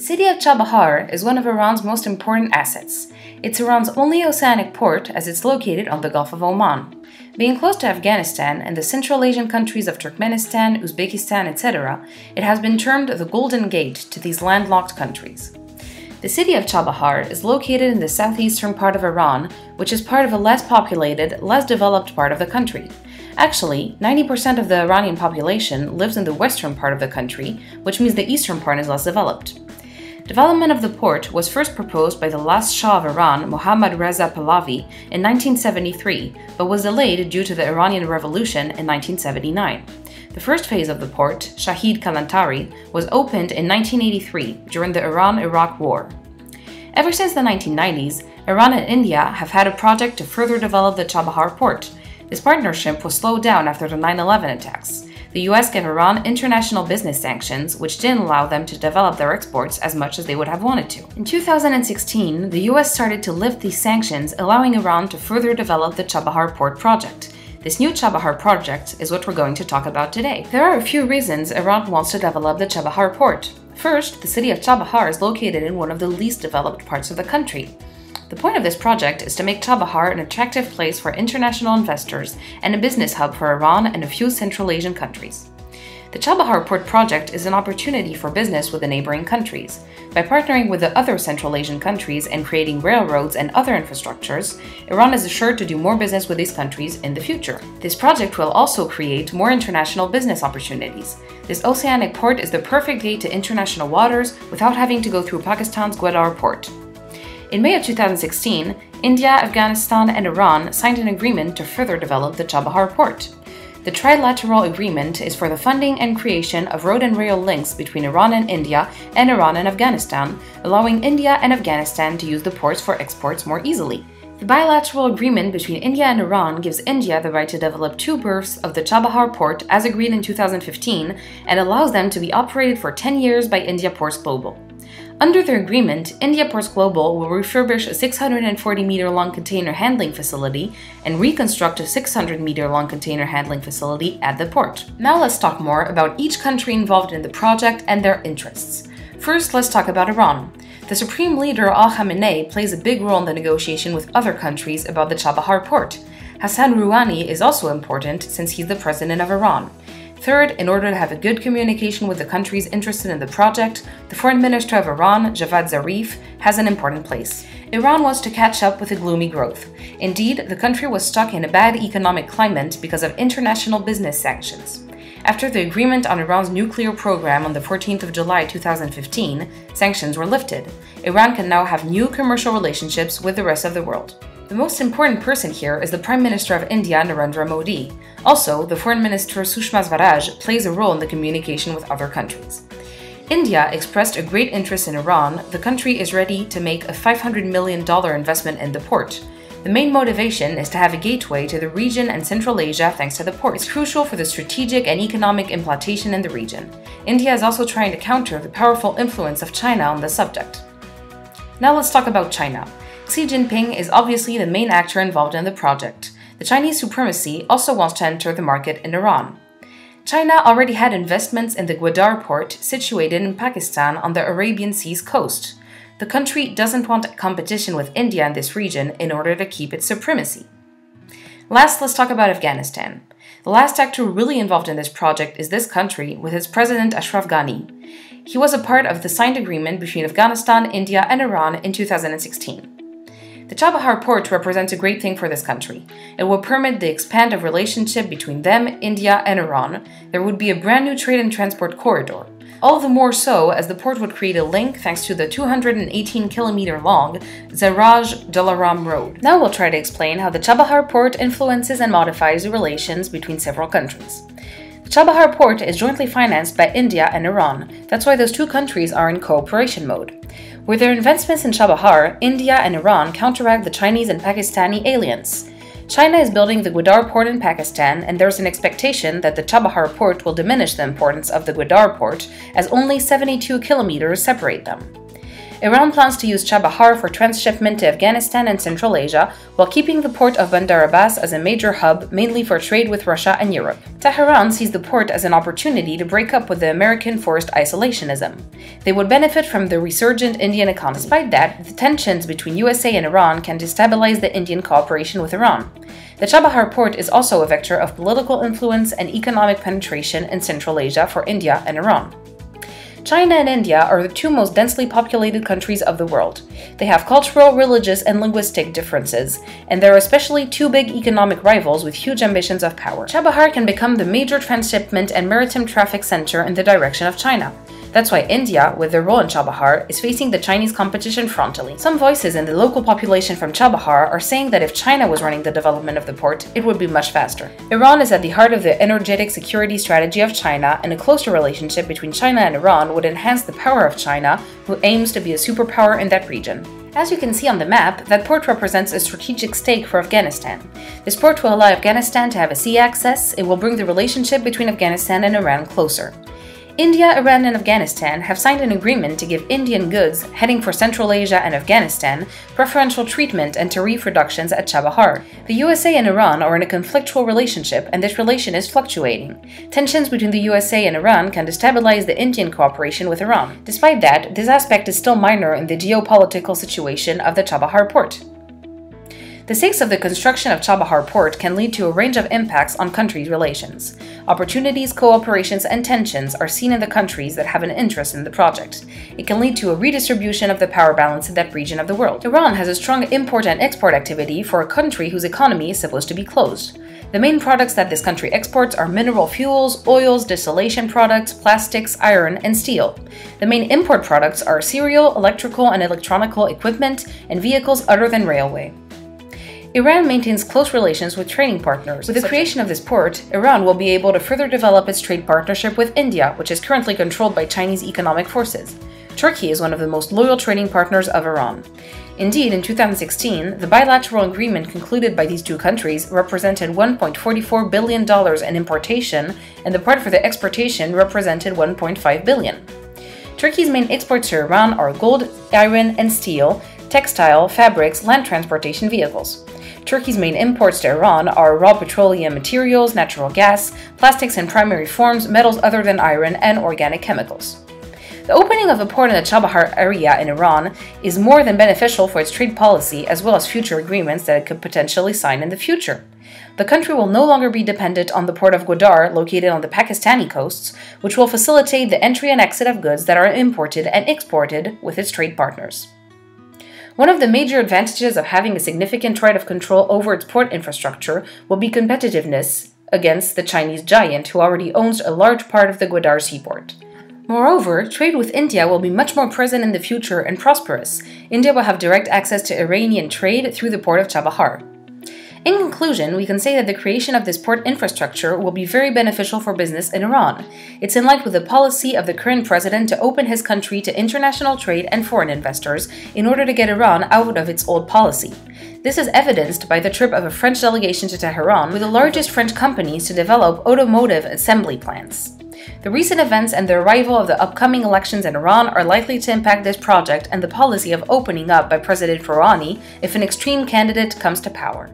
city of Chabahar is one of Iran's most important assets. It's Iran's only oceanic port as it's located on the Gulf of Oman. Being close to Afghanistan and the Central Asian countries of Turkmenistan, Uzbekistan, etc., it has been termed the Golden Gate to these landlocked countries. The city of Chabahar is located in the southeastern part of Iran, which is part of a less populated, less developed part of the country. Actually, 90% of the Iranian population lives in the western part of the country, which means the eastern part is less developed. Development of the port was first proposed by the last Shah of Iran, Mohammad Reza Pahlavi, in 1973, but was delayed due to the Iranian Revolution in 1979. The first phase of the port, Shahid Kalantari, was opened in 1983 during the Iran-Iraq War. Ever since the 1990s, Iran and India have had a project to further develop the Chabahar port. This partnership was slowed down after the 9/11 attacks. The US gave Iran international business sanctions, which didn't allow them to develop their exports as much as they would have wanted to. In 2016, the US started to lift these sanctions, allowing Iran to further develop the Chabahar port project. This new Chabahar project is what we're going to talk about today. There are a few reasons Iran wants to develop the Chabahar port. First, the city of Chabahar is located in one of the least developed parts of the country. The point of this project is to make Chabahar an attractive place for international investors and a business hub for Iran and a few Central Asian countries. The Chabahar port project is an opportunity for business with the neighboring countries. By partnering with the other Central Asian countries and creating railroads and other infrastructures, Iran is assured to do more business with these countries in the future. This project will also create more international business opportunities. This oceanic port is the perfect gate to international waters without having to go through Pakistan's Gwadar port. In May of 2016, India, Afghanistan, and Iran signed an agreement to further develop the Chabahar port. The trilateral agreement is for the funding and creation of road and rail links between Iran and India and Iran and Afghanistan, allowing India and Afghanistan to use the ports for exports more easily. The bilateral agreement between India and Iran gives India the right to develop 2 berths of the Chabahar port as agreed in 2015 and allows them to be operated for 10 years by India Ports Global. Under the agreement, India Ports Global will refurbish a 640-meter-long container handling facility and reconstruct a 600-meter-long container handling facility at the port. Now let's talk more about each country involved in the project and their interests. First, let's talk about Iran. The Supreme Leader Ali Khamenei plays a big role in the negotiation with other countries about the Chabahar port. Hassan Rouhani is also important since he's the president of Iran. Third, in order to have a good communication with the countries interested in the project, the Foreign Minister of Iran, Javad Zarif, has an important place. Iran wants to catch up with the gloomy growth. Indeed, the country was stuck in a bad economic climate because of international business sanctions. After the agreement on Iran's nuclear program on the 14th of July 2015, sanctions were lifted. Iran can now have new commercial relationships with the rest of the world. The most important person here is the Prime Minister of India, Narendra Modi. Also, the Foreign Minister Sushma Swaraj plays a role in the communication with other countries. India expressed a great interest in Iran. The country is ready to make a $500 million investment in the port. The main motivation is to have a gateway to the region and Central Asia thanks to the port. It's crucial for the strategic and economic implantation in the region. India is also trying to counter the powerful influence of China on the subject. Now let's talk about China. Xi Jinping is obviously the main actor involved in the project. The Chinese supremacy also wants to enter the market in Iran. China already had investments in the Gwadar port situated in Pakistan on the Arabian Sea's coast. The country doesn't want competition with India in this region in order to keep its supremacy. Last, let's talk about Afghanistan. The last actor really involved in this project is this country with its president Ashraf Ghani. He was a part of the signed agreement between Afghanistan, India, and Iran in 2016. The Chabahar port represents a great thing for this country. It will permit the expand of relationship between them, India, and Iran. There would be a brand new trade and transport corridor. All the more so as the port would create a link thanks to the 218-kilometer-long Zaraj-Dalaram road. Now we'll try to explain how the Chabahar port influences and modifies the relations between several countries. The Chabahar port is jointly financed by India and Iran. That's why those two countries are in cooperation mode. With their investments in Chabahar, India and Iran counteract the Chinese and Pakistani alliance. China is building the Gwadar port in Pakistan, and there's an expectation that the Chabahar port will diminish the importance of the Gwadar port, as only 72 kilometers separate them. Iran plans to use Chabahar for transshipment to Afghanistan and Central Asia, while keeping the port of Bandar Abbas as a major hub, mainly for trade with Russia and Europe. Tehran sees the port as an opportunity to break up with the American forced isolationism. They would benefit from the resurgent Indian economy. Despite that, the tensions between USA and Iran can destabilize the Indian cooperation with Iran. The Chabahar port is also a vector of political influence and economic penetration in Central Asia for India and Iran. China and India are the two most densely populated countries of the world. They have cultural, religious, and linguistic differences, and they're especially two big economic rivals with huge ambitions of power. Chabahar can become the major transshipment and maritime traffic center in the direction of China. That's why India, with their role in Chabahar, is facing the Chinese competition frontally. Some voices in the local population from Chabahar are saying that if China was running the development of the port, it would be much faster. Iran is at the heart of the energetic security strategy of China, and a closer relationship between China and Iran would enhance the power of China, who aims to be a superpower in that region. As you can see on the map, that port represents a strategic stake for Afghanistan. This port will allow Afghanistan to have a sea access. It will bring the relationship between Afghanistan and Iran closer. India, Iran, and Afghanistan have signed an agreement to give Indian goods heading for Central Asia and Afghanistan preferential treatment and tariff reductions at Chabahar. The USA and Iran are in a conflictual relationship, and this relation is fluctuating. Tensions between the USA and Iran can destabilize the Indian cooperation with Iran. Despite that, this aspect is still minor in the geopolitical situation of the Chabahar port. The stakes of the construction of Chabahar port can lead to a range of impacts on countries' relations. Opportunities, cooperations, and tensions are seen in the countries that have an interest in the project. It can lead to a redistribution of the power balance in that region of the world. Iran has a strong import and export activity for a country whose economy is supposed to be closed. The main products that this country exports are mineral fuels, oils, distillation products, plastics, iron, and steel. The main import products are cereal, electrical and electronical equipment, and vehicles other than railway. Iran maintains close relations with trading partners. With the creation of this port, Iran will be able to further develop its trade partnership with India, which is currently controlled by Chinese economic forces. Turkey is one of the most loyal trading partners of Iran. Indeed, in 2016, the bilateral agreement concluded by these two countries represented $1.44 billion in importation, and the part for the exportation represented $1.5 billion. Turkey's main exports to Iran are gold, iron, and steel, textile, fabrics, land transportation vehicles. Turkey's main imports to Iran are raw petroleum materials, natural gas, plastics in primary forms, metals other than iron, and organic chemicals. The opening of a port in the Chabahar area in Iran is more than beneficial for its trade policy as well as future agreements that it could potentially sign in the future. The country will no longer be dependent on the port of Gwadar located on the Pakistani coasts, which will facilitate the entry and exit of goods that are imported and exported with its trade partners. One of the major advantages of having a significant right of control over its port infrastructure will be competitiveness against the Chinese giant who already owns a large part of the Gwadar seaport. Moreover, trade with India will be much more present in the future and prosperous. India will have direct access to Iranian trade through the port of Chabahar. In conclusion, we can say that the creation of this port infrastructure will be very beneficial for business in Iran. It's in line with the policy of the current president to open his country to international trade and foreign investors in order to get Iran out of its old policy. This is evidenced by the trip of a French delegation to Tehran with the largest French companies to develop automotive assembly plants. The recent events and the arrival of the upcoming elections in Iran are likely to impact this project and the policy of opening up by President Rouhani if an extreme candidate comes to power.